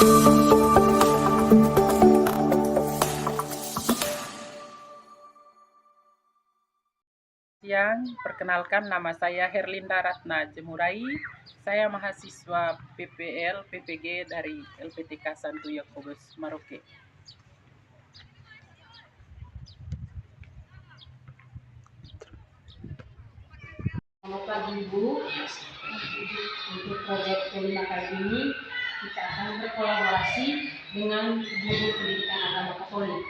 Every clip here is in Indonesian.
Siang, perkenalkan nama saya Herlinda Ratna Jemurai. Saya mahasiswa PPL PPG dari LPTK Santo Yakobus Maroke. Selamat pagi Ibu. Untuk proyek kelima kali ini kita akan berkolaborasi dengan Guru Pendidikan Agama Katolik.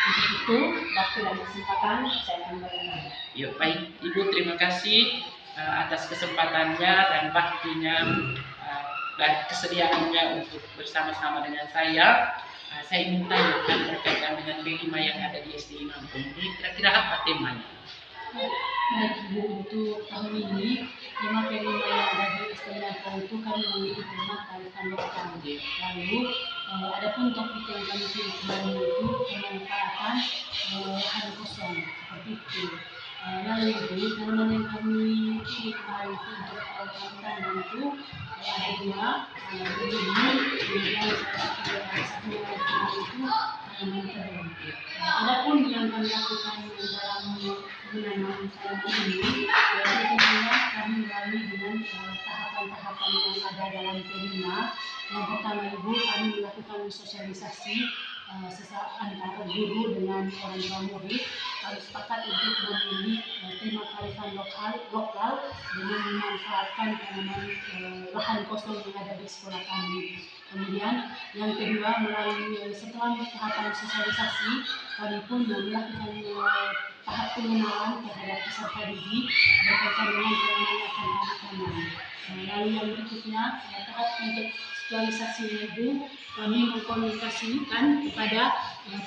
Untuk itu, waktu dan kesempatan saya akan berikan. Yuk, baik Ibu, terima kasih atas kesempatannya dan waktunya dan kesediaannya untuk bersama-sama dengan saya. Saya ingin tanyakan berkaitan dengan kelima yang ada di SD Lampung ini, kira-kira apa temanya? Baik Ibu, untuk tahun ini tema kelima yang ada di SD Lampung itu kami memiliki tema kearifan lokal. Lalu adapun topik yang kami pilih kemarin itu pemanfaatan lahan kosong seperti itu. Lalu Ibu, tanaman yang kami pilih kemarin itu untuk kami tanam itu ada dua, ini kemudian satu yang itu tanaman kebun. Adapun yang kami lakukan dalam menanam tanaman ini, tentunya kami melalui dengan tahapan-tahapan yang ada dalam kelima. Yang pertama Ibu, kami melakukan sosialisasi antara guru dengan orang tua murid. Kami sepakat untuk memilih tema kearifan lokal dengan memanfaatkan tanaman lahan kosong yang ada di sekolah kami. Kemudian yang kedua, melalui setelah tahapan sosialisasi, kami pun melakukan tahap pengenalan terhadap peserta didik berkaitan dengan tanaman yang akan kami tanam. Lalu yang berikutnya, tahap untuk sosialisasi itu kami mengkomunikasikan kepada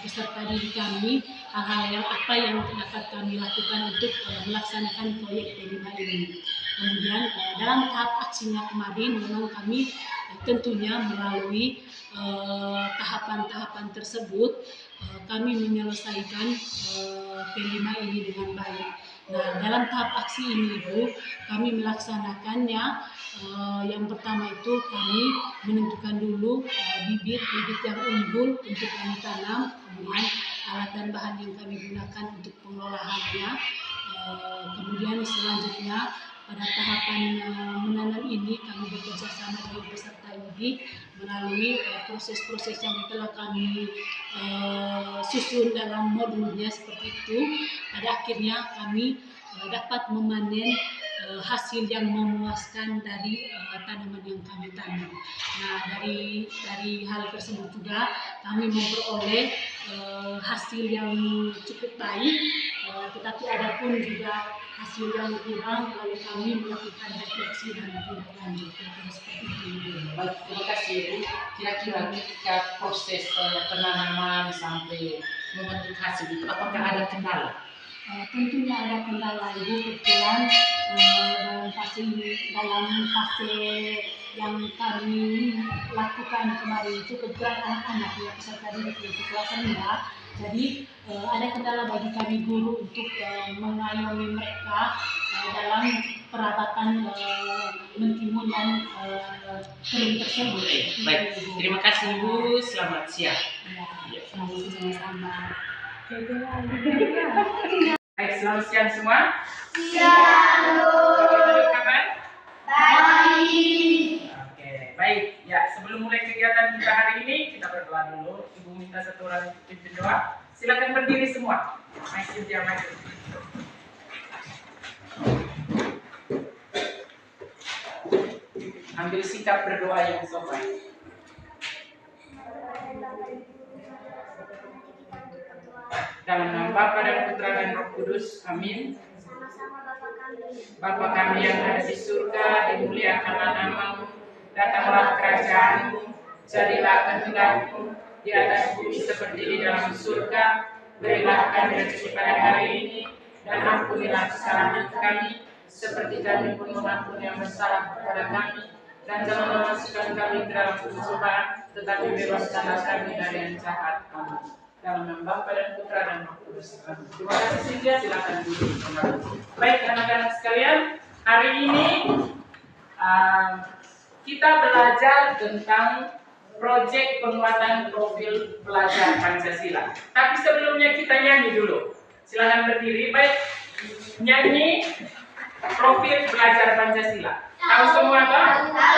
peserta didik kami hal-hal yang apa yang dapat kami lakukan untuk melaksanakan proyek kelima ini. Kemudian dalam tahap aksinya kemarin memang kami tentunya melalui tahapan-tahapan tersebut kami menyelesaikan kelima ini dengan baik. Nah, dalam tahap aksi ini Ibu, kami melaksanakannya. Yang pertama itu kami menentukan dulu bibit-bibit yang unggul untuk kami tanam, kemudian alat dan bahan yang kami gunakan untuk pengelolaannya. Kemudian selanjutnya pada tahapan menanam ini kami bekerja sama dengan peserta didik melalui proses-proses yang telah kami susun dalam modulnya seperti itu. Pada akhirnya kami dapat memanen hasil yang memuaskan dari tanaman yang kami tanam. Nah, dari hal tersebut juga kami memperoleh hasil yang cukup baik, tetapi ada pun juga hasil yang kurang, lalu kami melakukan refleksi dan tindak lanjut seperti itu. Baik, terima kasih Ibu. Kira-kira ketika proses penanaman sampai membentuk hasil itu, apakah ada kendala? Tentunya ada kendala Ibu, kebetulan dalam fase yang kami lakukan kemarin itu kebetulan anak-anak ya peserta didik untuk kelas rendah. Jadi ada kendala bagi kami guru untuk mengayomi mereka dalam perabatan mentimun dan kering tersebut. Baik, terima kasih Ibu. Selamat siang. Ya, sama-sama. Baik, selamat siang semua. Siang. Bagaimana kabar? Baik. Oke, baik. Ya, sebelum mulai kegiatan kita hari ini, kita berdoa dulu. Ibu minta satu orang pimpin doa. Silakan berdiri semua. Maju dia maju. Ambil sikap berdoa yang sopan. Dalam nama Bapa dan Putra dan Roh Kudus, amin. Bapa kami yang ada di surga, dimuliakanlah namamu, datanglah kerajaanmu, jadilah kehendakmu di atas bumi seperti di dalam surga. Berilah kami rezeki pada hari ini, dan ampunilah kesalahan kami, seperti kami pun mengampuni yang bersalah kepada kami. Dan jangan memasukkan kami ke dalam pencobaan, tetapi bebaskanlah kami dari yang jahat. Amin. Dalam nama Bapa dan Putra dan Roh Kudus. Terima kasih Cynthia, silakan duduk kembali. Baik anak-anak sekalian, hari ini kita belajar tentang proyek penguatan profil pelajar Pancasila. Tapi sebelumnya kita nyanyi dulu. Silakan berdiri, baik. Nyanyi profil pelajar Pancasila. Tahu semua apa?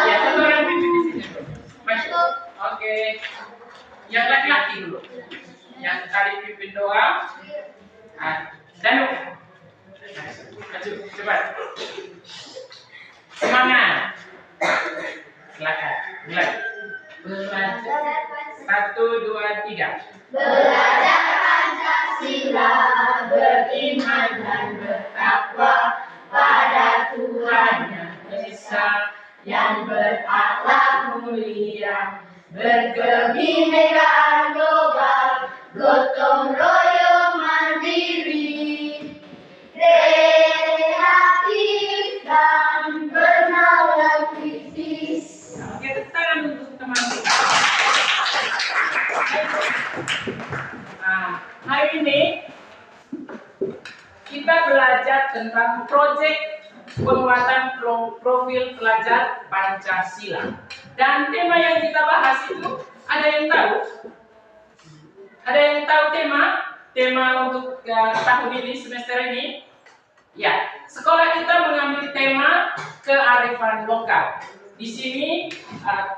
Ya, satu orang pimpin di sini dulu. Masuk. Oke. Yang laki-laki dulu. Yang tadi pimpin doang. Danu. Maju, cepat. Semangat. Silakan. Mulai. Belajar. 1, 2, 3. Belajar Pancasila, beriman dan bertakwa pada Tuhan Yang Esa, yang berakhlak mulia, berkebinekaan global, gotong royong mandiri, kreatif dan bernalar kritis. Oke, tangan untuk teman kita. Hari ini kita belajar tentang proyek penguatan profil pelajar Pancasila. Dan tema yang kita bahas itu, ada yang tahu? Ada yang tahu tema? Tema untuk tahun ini, semester ini? Ya, sekolah kita mengambil tema kearifan lokal. Di sini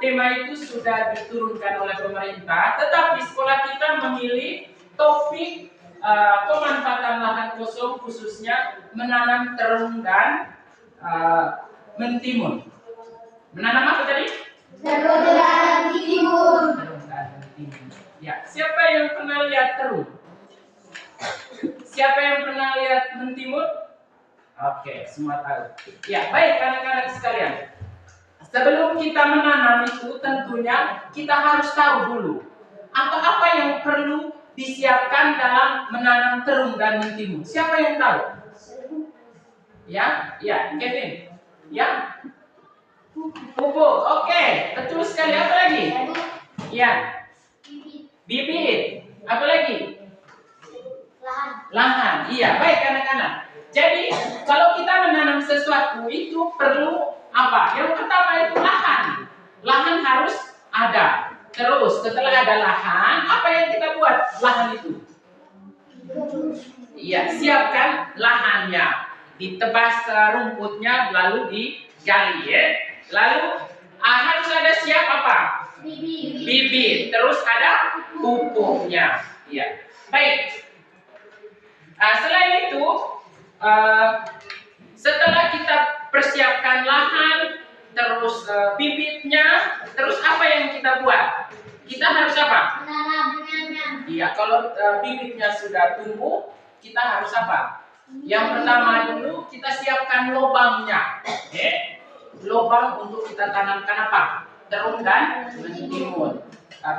tema itu sudah diturunkan oleh pemerintah, tetapi sekolah kita memilih topik pemanfaatan lahan kosong, khususnya menanam terung dan mentimun. Menanam apa tadi? Terung dan mentimun. Terung dan mentimun. Ya, siapa yang pernah lihat terung? Siapa yang pernah lihat mentimun? Oke, semua tahu. Ya, baik anak-anak sekalian. Sebelum kita menanam itu, tentunya kita harus tahu dulu apa-apa yang perlu disiapkan dalam menanam terung dan mentimun. Siapa yang tahu? Ya, Kevin. Ya, pupuk. Oke, betul sekali. Apa lagi? Ya, bibit. Apa lagi? Lahan. Iya, baik anak-anak. Jadi, kalau kita menanam sesuatu itu perlu apa? Yang pertama itu lahan. Lahan harus ada. Terus setelah ada lahan, apa yang kita buat lahan itu? Iya, siapkan lahannya. Ditebas rumputnya lalu digali ya. Lalu harus ada siap apa? Bibit. Terus ada pupuknya. Iya. Baik. Selain itu, setelah kita persiapkan lahan, terus bibitnya, terus apa yang kita buat? Kita harus apa? Menanamnya. Iya, kalau bibitnya sudah tumbuh, kita harus apa? Yang pertama dulu kita siapkan lubangnya. Lubang untuk kita tanamkan apa? Terung dan mentimun.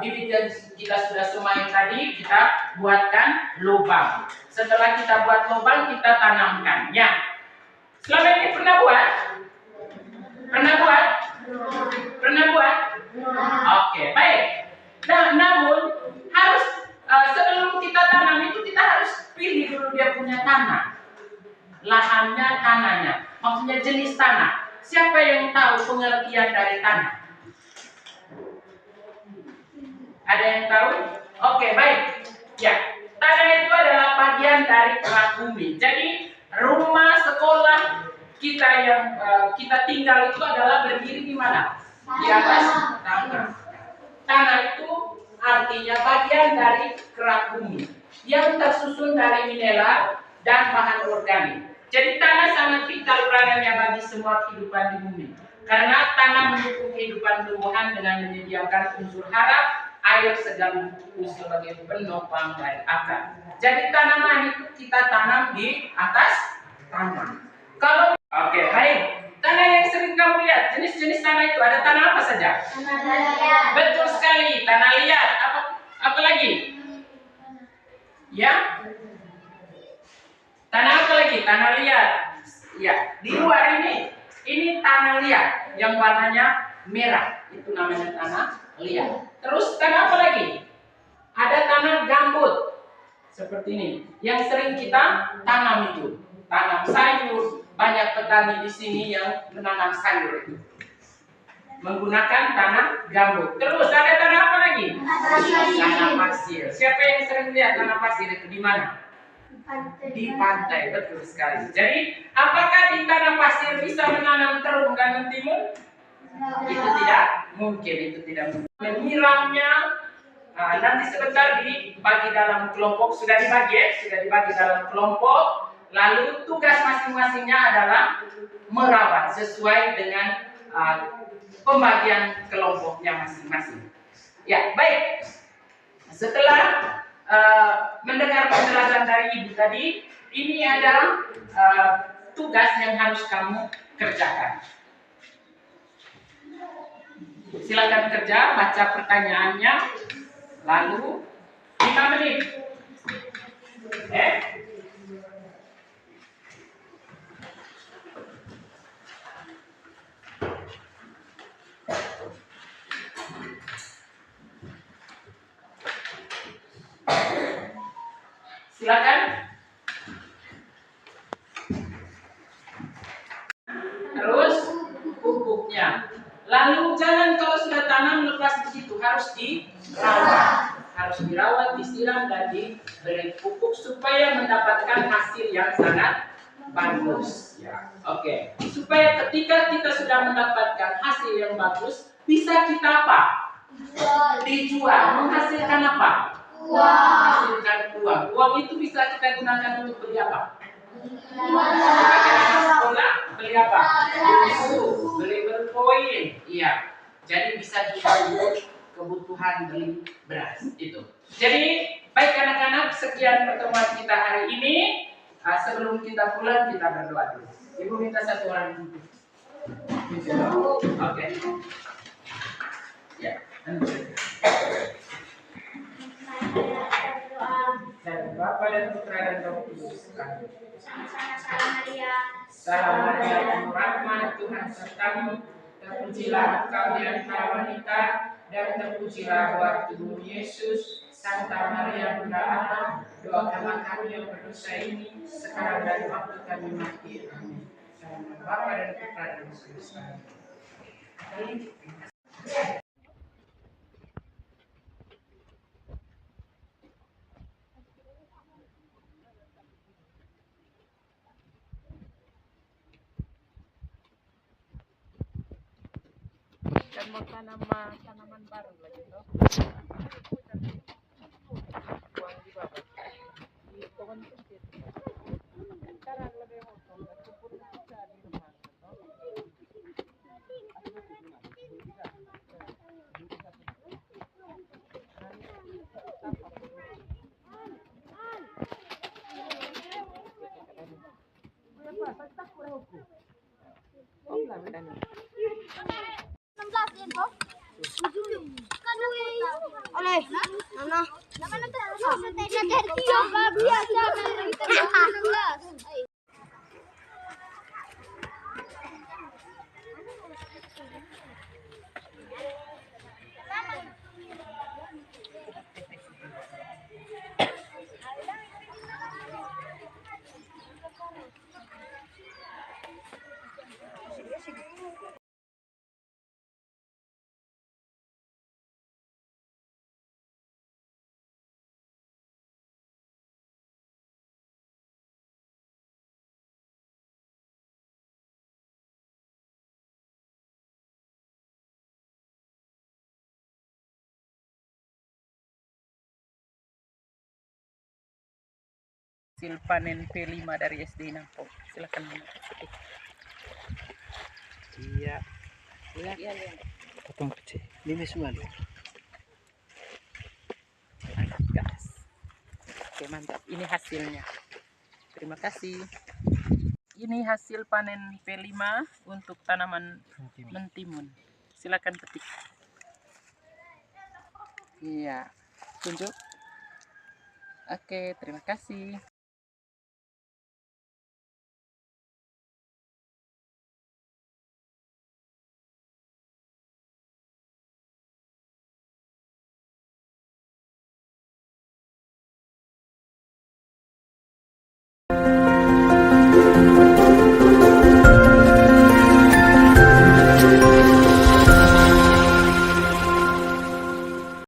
Bibit yang kita sudah semai tadi, kita buatkan lubang. Setelah kita buat lubang, kita tanamkannya. Selama ini pernah buat? Pernah buat? Oke, baik. Nah, namun harus sebelum kita tanam itu kita harus pilih dulu dia punya tanah. Lahannya, tanahnya. Maksudnya jenis tanah. Siapa yang tahu pengertian dari tanah? Ada yang tahu? Oke, baik. Ya, tanah itu adalah bagian dari kerak bumi. Jadi rumah sekolah kita yang kita tinggal itu adalah berdiri di mana? Di atas tanah. Tanah itu artinya bagian dari kerak bumi yang tersusun dari mineral dan bahan organik. Jadi tanah sangat vital peranannya bagi semua kehidupan di bumi. Karena tanah mendukung kehidupan tumbuhan dengan menyediakan unsur hara, air segar pupuk sebagai penopang dari akar. Jadi tanaman itu kita tanam di atas tanah. Kalau oke, baik. Tanah yang sering kamu lihat, jenis-jenis tanah itu ada tanah apa saja? Tanah liat. Betul sekali, tanah liat. Apa lagi? Ya? Tanah apa lagi? Tanah liat. Ya, di luar ini tanah liat yang warnanya merah. Itu namanya tanah liat. Terus tanah apa lagi? Ada tanah gambut. Seperti ini. Yang sering kita tanam itu. Tanam sayur. Banyak petani di sini yang menanam sayur itu. menggunakan tanah gambut. Terus ada tanah apa lagi? Tanah pasir. Siapa yang sering lihat tanah pasir itu di mana? Di pantai, betul sekali. Jadi, apakah di tanah pasir bisa menanam terung dan mentimun? Itu tidak mungkin, itu tidak mungkin. Menyiramnya nanti sebentar dibagi dalam kelompok, sudah dibagi ya, sudah dibagi dalam kelompok. Lalu tugas masing-masingnya adalah merawat sesuai dengan pembagian kelompoknya masing-masing. Ya, baik. Setelah mendengar penjelasan dari Ibu tadi, ini adalah tugas yang harus kamu kerjakan. Silakan kerja, baca pertanyaannya, lalu 5 menit. Silakan. Terus pupuknya. Lalu jangan kalau sudah tanam lepas begitu, harus dirawat. Harus dirawat, disiram dan diberi pupuk supaya mendapatkan hasil yang sangat bagus. Ya, oke. Supaya ketika kita sudah mendapatkan hasil yang bagus, bisa kita apa? Dijual. Menghasilkan apa? Menghasilkan uang. Uang itu bisa kita gunakan untuk beli apa? Sebagai anak sekolah, beli apa? Buku, beli berkoin. Iya. Jadi bisa juga untuk kebutuhan beli beras itu. Jadi baik anak-anak, sekian pertemuan kita hari ini. Sebelum kita pulang kita berdoa dulu. Ibu minta satu orang duduk. Oke. Ya. Dan Bapa dan Putra dan Roh Kudus. Salam Maria. Salam Maria, penuh rahmat, Tuhan sertamu. Terpujilah engkau di antara wanita, dan terpujilah buah tubuhmu Yesus. Santa Maria Bunda Allah, doakanlah kami yang berdosa ini, sekarang dan waktu kami mati. Amin. Salam Bapa dan Putra dan Roh Kudus. Amin. Dan mau tanam tanaman baru lagi toh. Buang di bawah. Di pohon kecil. Sekarang lebih hobi, kebun bisa di rumah toh. Oleh, Nana. Hasil panen P5 dari SD Nampok. Silakan memetik. Iya. Iya. Potong kecil. Ini semua nih. Gas. Oke, mantap. Ini hasilnya. Terima kasih. Ini hasil panen P5 untuk tanaman mentimun. Silakan petik. Iya. Tunjuk. Oke, terima kasih.